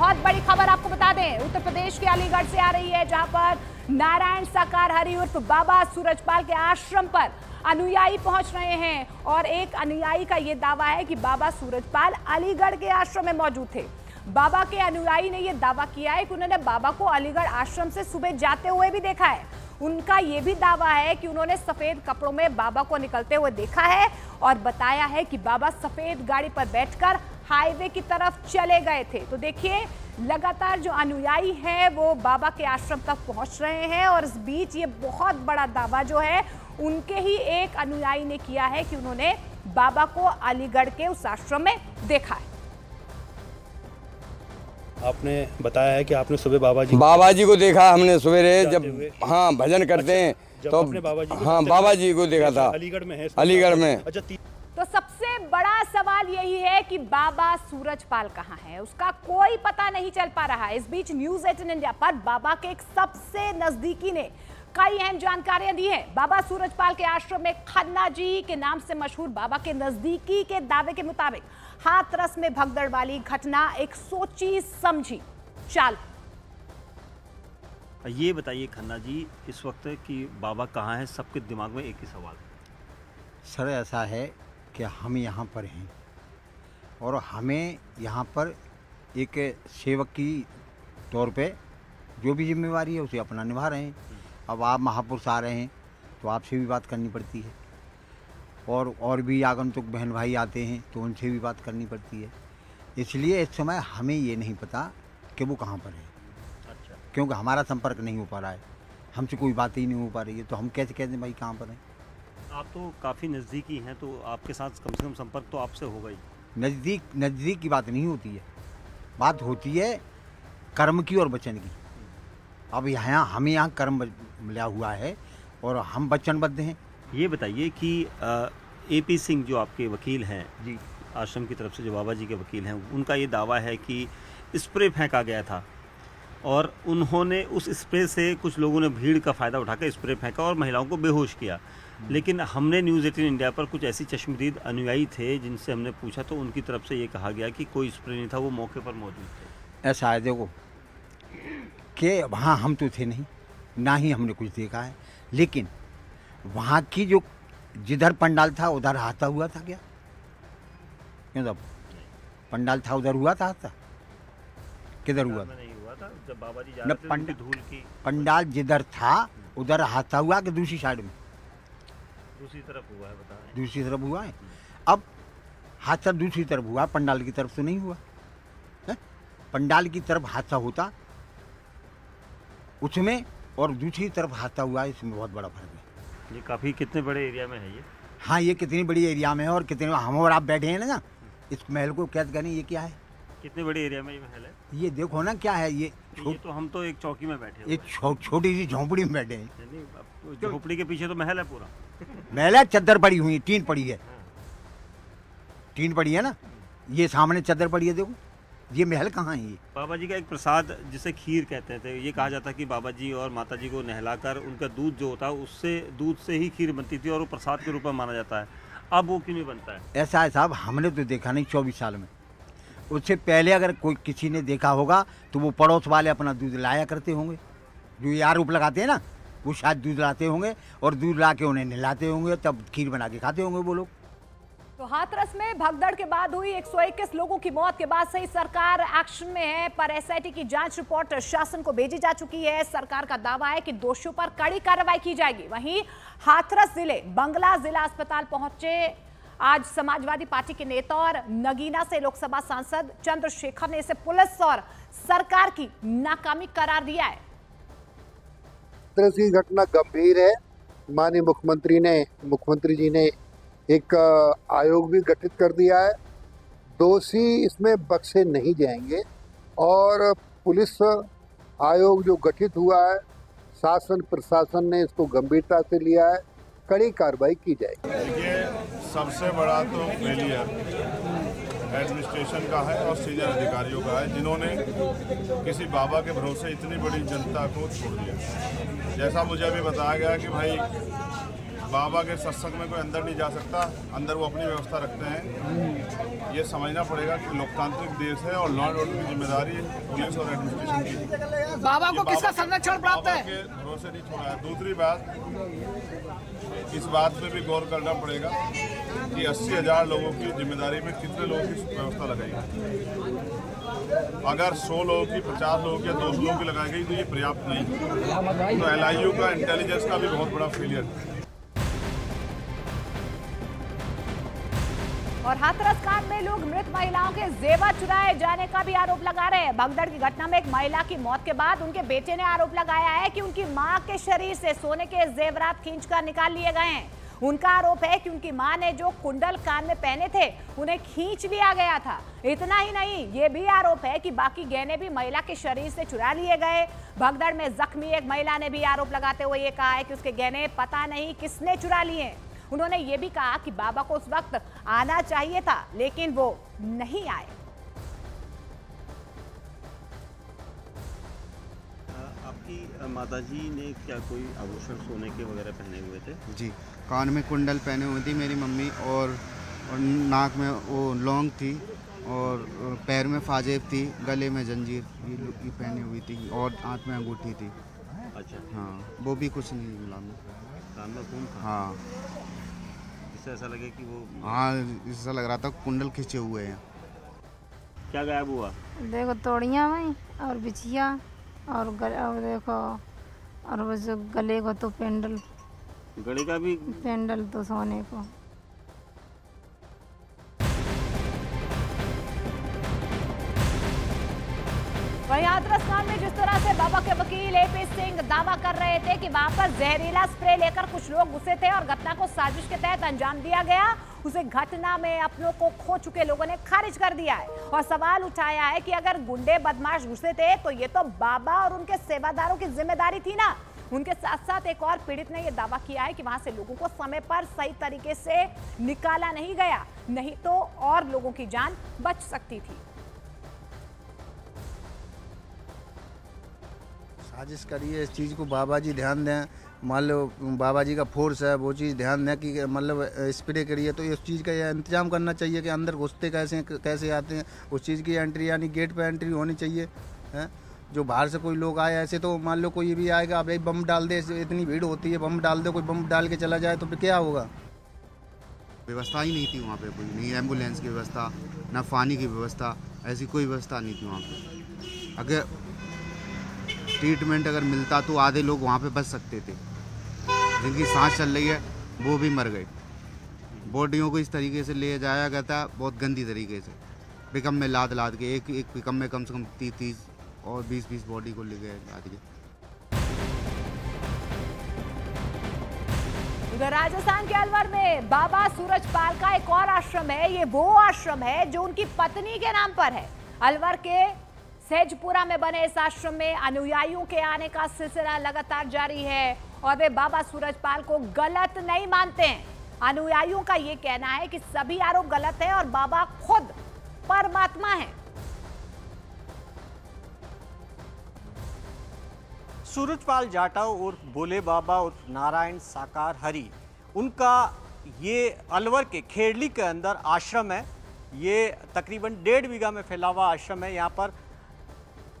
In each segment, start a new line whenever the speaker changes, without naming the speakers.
बहुत बड़ी खबर आपको बता दें, उत्तर प्रदेश के अलीगढ़ से आ रही है, जहां पर नारायण साकार हरि उर्फ बाबा सूरजपाल के आश्रम पर अनुयायी पहुंच रहे हैं। और एक अनुयायी का यह दावा है कि बाबा सूरजपाल अलीगढ़ के आश्रम में मौजूद थे। बाबा के अनुयायी ने यह दावा किया है कि उन्होंने बाबा को अलीगढ़ आश्रम से सुबह जाते हुए भी देखा है। उनका यह भी दावा है कि उन्होंने सफेद कपड़ों में बाबा को निकलते हुए देखा है और बताया है कि बाबा सफेद गाड़ी पर बैठकर हाईवे की तरफ चले गए थे। तो देखिए, लगातार जो अनुयायी हैं वो बाबा के आश्रम तक पहुंच रहे हैं और इस बीच ये बहुत बड़ा दावा जो है उनके ही एक अनुयायी ने किया है कि उन्होंने बाबा को अलीगढ़ के उस आश्रम में देखा है।
आपने बताया है कि आपने सुबह बाबा जी
को देखा हमने सवेरे, जब भजन करते हैं तो बाबा जी को देखा था।
अलीगढ़ में है?
अलीगढ़ में।
अच्छा,
तो सबसे बड़ा सवाल यही है कि बाबा सूरजपाल कहां है, उसका कोई पता नहीं चल पा रहा है। इस बीच न्यूज़ 18 इंडिया पर बाबा के एक सबसे नजदीकी ने कई अहम जानकारियां दी हैं। बाबा सूरजपाल के आश्रम में खन्ना जी के नाम से मशहूर बाबा के नजदीकी के दावे के मुताबिक हाथरस में भगदड़ वाली घटना एक सोची समझी चाल।
ये बताइए खन्ना जी, इस वक्त कि बाबा कहाँ है, सबके दिमाग में एक ही सवाल
सर ऐसा है कि हम यहाँ पर हैं और हमें यहाँ पर एक सेवक की तौर पे जो भी जिम्मेवारी है उसे अपना निभा रहे हैं। अब आप महापुरुष आ रहे हैं तो आपसे भी बात करनी पड़ती है और भी आगंतुक बहन भाई आते हैं तो उनसे भी बात करनी पड़ती है। इसलिए इस समय हमें ये नहीं पता कि वो कहाँ पर है।
अच्छा।
क्योंकि हमारा संपर्क नहीं हो पा रहा है, हमसे कोई बात ही नहीं हो पा रही है, तो हम कैसे कहते हैं भाई कहाँ पर हैं।
आप तो काफ़ी नज़दीकी हैं, तो आपके साथ कम से कम संपर्क तो आपसे होगा ही।
नज़दीक की बात नहीं होती है, बात होती है कर्म की और वचन की। अब हमें यहाँ कर्म मिला हुआ है और हम वचनबद्ध हैं।
ये बताइए कि AP सिंह जो आपके वकील हैं
जी,
आश्रम की तरफ से जो बाबा जी के वकील हैं, उनका ये दावा है कि स्प्रे फेंका गया था और उन्होंने उस स्प्रे से कुछ लोगों ने भीड़ का फ़ायदा उठाकर स्प्रे फेंका और महिलाओं को बेहोश किया। लेकिन हमने न्यूज़ 18 इंडिया पर कुछ ऐसी चश्मदीद अनुयायी थे जिनसे हमने पूछा तो उनकी तरफ से ये कहा गया कि कोई स्प्रे नहीं था, वो मौके पर मौजूद थे।
ऐसा है देखो कि वहाँ हम तो थे नहीं, ना ही हमने कुछ देखा है, लेकिन वहाँ की जो जिधर पंडाल था उधर हाथा हुआ था क्या? क्यों साहब, पंडाल था उधर हुआ था हाथा? किधर हुआ था?
नहीं हुआ था, जब बाबा जी जा रहे थे उनकी धूल की
पंडाल जिधर था उधर हाथा हुआ कि दूसरी साइड में?
दूसरी तरफ हुआ है, बताएं।
दूसरी तरफ हुआ है। अब हादसा दूसरी तरफ हुआ, पंडाल की तरफ तो नहीं हुआ है? पंडाल की तरफ हादसा होता उसमें और दूसरी तरफ हादसा हुआ, इसमें बहुत बड़ा फर्क है।
ये काफ़ी कितने बड़े एरिया में है ये?
हाँ, ये कितनी बड़ी एरिया में है और कितने हम और आप बैठे हैं ना इस महल को कैद करें। ये क्या है?
कितने बड़े एरिया में ये महल है?
ये देखो ना क्या है ये
तो हम तो एक चौकी में बैठे
एक छोटी सी झोंपड़ी में बैठे हैं।
झोपड़ी के पीछे तो महल है पूरा।
महल है, चद्दर पड़ी हुई, टीन पड़ी है, टीन पड़ी है ना, ये सामने चद्दर पड़ी है। देखो ये महल कहाँ है? ये
बाबा जी का एक प्रसाद जिसे खीर कहते थे, ये कहा जाता कि बाबा जी और माता जी को नहलाकर उनका दूध जो होता है उससे दूध से ही खीर बनती थी और वो प्रसाद के रूप में माना जाता है। अब वो क्यों नहीं बनता है?
ऐसा है साहब, हमने तो देखा नहीं 24 साल में। उससे पहले अगर कोई किसी ने देखा होगा तो वो पड़ोस वाले अपना दूध लाया करते होंगे, जो ये आरोप लगाते हैं ना, वो शायद दूध लाते होंगे और दूध ला के उन्हें नहलाते होंगे, तब खीर बना के खाते होंगे वो लोग।
तो हाथरस में भगदड़ के बाद हुई 121 लोगों की मौत के बाद से ही सरकार एक्शन में है, पर SIT की जांच रिपोर्ट शासन को भेजी जा चुकी है। सरकार का दावा है कि दोषियों पर कड़ी कार्रवाई की जाएगी। वहीं हाथरस जिले बंगला जिला अस्पताल पहुंचे आज समाजवादी पार्टी के नेता और नगीना से लोकसभा सांसद चंद्रशेखर ने इसे पुलिस और सरकार की नाकामी करार दिया है।
की घटना गंभीर है। माननीय मुख्यमंत्री जी ने एक आयोग भी गठित कर दिया है। दोषी इसमें बख्शे नहीं जाएंगे और पुलिस आयोग जो गठित हुआ है, शासन प्रशासन ने इसको गंभीरता से लिया है, कड़ी कार्रवाई की जाएगी।
देखिए, सबसे बड़ा तो फेलियर एडमिनिस्ट्रेशन का है और सीनियर अधिकारियों का है, जिन्होंने किसी बाबा के भरोसे इतनी बड़ी जनता को छोड़ दिया। जैसा मुझे अभी बताया गया कि भाई बाबा के सत्संग में कोई अंदर नहीं जा सकता, अंदर वो अपनी व्यवस्था रखते हैं। ये समझना पड़ेगा कि लोकतांत्रिक देश है और लॉ एंड ऑर्डर की जिम्मेदारी पुलिस और एडमिनिस्ट्रेशन की।
बाबा को किसका संरक्षण प्राप्त है?
के भरोसे नहीं छोड़ा है। दूसरी बात, इस बात पे भी गौर करना पड़ेगा कि 80,000 लोगों की जिम्मेदारी में कितने लोगों की व्यवस्था लगाई। अगर 100 लोगों की, 50 लोगों की या 200 लोगों की लगाई गई तो ये पर्याप्त नहीं। तो LIU का इंटेलिजेंस का भी बहुत बड़ा फेलियर है।
और हाथरस कांड में लोग मृत महिलाओं के जेवर चुराए जाने का भी आरोप लगा रहे हैं। भगदड़ की घटना में एक महिला की मौत के बाद उनके बेटे ने आरोप लगाया है कि उनकी मां के शरीर से सोने के जेवरात खींचकर निकाल लिए गए हैं। उनका आरोप है कि उनकी मां ने जो कुंडल कान में पहने थे उन्हें खींच लिया गया था। इतना ही नहीं, ये भी आरोप है कि बाकी गहने भी महिला के शरीर से चुरा लिए गए। भगदड़ में जख्मी एक महिला ने भी आरोप लगाते हुए ये कहा है कि उसके गहने पता नहीं किसने चुरा लिए। उन्होंने ये भी कहा कि बाबा को उस वक्त आना चाहिए था लेकिन वो नहीं आए।
आपकी माताजी ने क्या कोई आभूषण सोने के वगैरह पहने हुए थे?
जी, कान में कुंडल पहने हुई थी मेरी मम्मी, और नाक में वो लौंग थी, और पैर में फाजेब थी, गले में जंजीर ये पहनी हुई थी, और हाथ में अंगूठी थी।
अच्छा।
हाँ, वो भी कुछ नहीं मिला।
कान में खून था?
हाँ।
इससे ऐसा लगे कि वो,
हाँ, ऐसा लग रहा था कुंडल खींचे हुए हैं।
क्या गायब हुआ?
देखो तोड़ियाँ में और बिछिया और देखो, और वो जो गले को तो पेंडल,
गले का भी
पेंडल तो सोने को।
वहीं हाथरस कांड में जिस तरह से बाबा के वकील AP सिंह दावा कर रहे थे कि वहां पर जहरीला स्प्रे लेकर कुछ लोग घुसे थे और घटना को साजिश के तहत अंजाम दिया गया, उसे घटना में अपनों को खो चुके लोगों ने खारिज कर दिया है और सवाल उठाया है कि अगर गुंडे बदमाश घुसे थे तो ये तो बाबा और उनके सेवादारों की जिम्मेदारी थी ना। उनके साथ साथ एक और पीड़ित ने यह दावा किया है कि वहां से लोगों को समय पर सही तरीके से निकाला नहीं गया, नहीं तो और लोगों की जान बच सकती थी।
साजिश करिए, इस चीज़ को बाबा जी ध्यान दें। मान लो बाबा जी का फोर्स है, वो चीज़ ध्यान दें कि मतलब स्प्रे करिए, तो इस चीज़ का यह इंतजाम करना चाहिए कि अंदर घुसते कैसे आते हैं, उस चीज़ की एंट्री यानी गेट पे एंट्री होनी चाहिए है। जो बाहर से कोई लोग आए ऐसे, तो मान लो कोई भी आएगा, अब एक बम डाल दे, इतनी भीड़ होती है, बम डाल दे, कोई बम डाल के चला जाए तो फिर क्या होगा।
व्यवस्था ही नहीं थी वहाँ पे, कोई नहीं एम्बुलेंस की व्यवस्था, ना पानी की व्यवस्था, ऐसी कोई व्यवस्था नहीं थी वहाँ पे। अगर ट्रीटमेंट अगर मिलता तो आधे लोग वहाँ पे बच सकते थे। जिनकी सांस चल रही है वो भी मर गए। बॉडियों को इस तरीके से ले जाया गया था, बहुत गंदी तरीके से, पिकअप में लाद के, एक पिकअप में कम से कम 30 और 20 बॉडी को ले गए लाद के।
उधर राजस्थान के अलवर में बाबा सूरजपाल का एक और आश्रम है। ये वो आश्रम है जो उनकी पत्नी के नाम पर है। अलवर के सहजपुरा में बने इस आश्रम में अनुयायियों के आने का सिलसिला लगातार जारी है और वे बाबा सूरजपाल को गलत नहीं मानते हैं। अनुयायियों का ये कहना है कि सभी आरोप गलत है और बाबा खुद परमात्मा है।
सूरजपाल जाटव उर्फ भोले बाबा उर्फ नारायण साकार हरि, उनका ये अलवर के खेड़ली के अंदर आश्रम है। ये तकरीबन 1.5 बीघा में फैला हुआ आश्रम है। यहाँ पर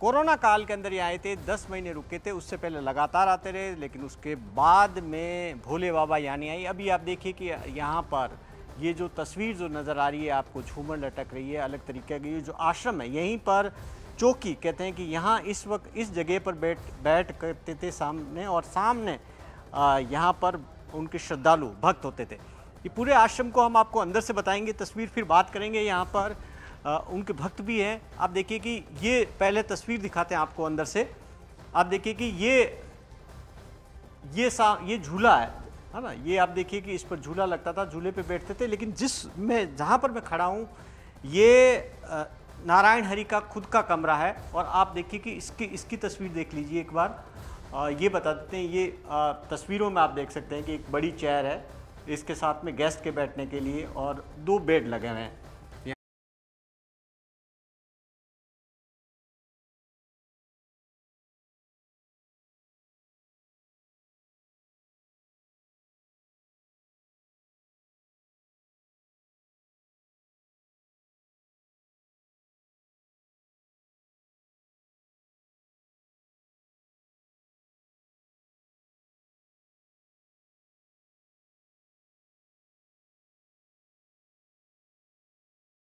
कोरोना काल के अंदर ये आए थे, 10 महीने रुके थे, उससे पहले लगातार आते रहे, लेकिन उसके बाद में भोले बाबा यहाँ नहीं आई। अभी आप देखिए कि यहाँ पर ये जो तस्वीर जो नज़र आ रही है आपको, झूमर लटक रही है, अलग तरीके का ये जो आश्रम है, यहीं पर चौकी कहते हैं कि यहाँ इस वक्त इस जगह पर बैठ करते थे सामने, और सामने यहाँ पर उनके श्रद्धालु भक्त होते थे। ये पूरे आश्रम को हम आपको अंदर से बताएंगे, तस्वीर फिर बात करेंगे। यहाँ पर उनके भक्त भी हैं। आप देखिए कि ये पहले तस्वीर दिखाते हैं आपको अंदर से। आप देखिए कि ये झूला है ना, ये आप देखिए कि इस पर झूला लगता था, झूले पे बैठते थे। लेकिन जहाँ पर मैं खड़ा हूँ, ये नारायण हरि का खुद का कमरा है। और आप देखिए कि इसकी तस्वीर देख लीजिए एक बार। ये बता देते हैं, ये तस्वीरों में आप देख सकते हैं कि एक बड़ी चेयर है, इसके साथ में गेस्ट के बैठने के लिए और 2 बेड लगे हुए हैं।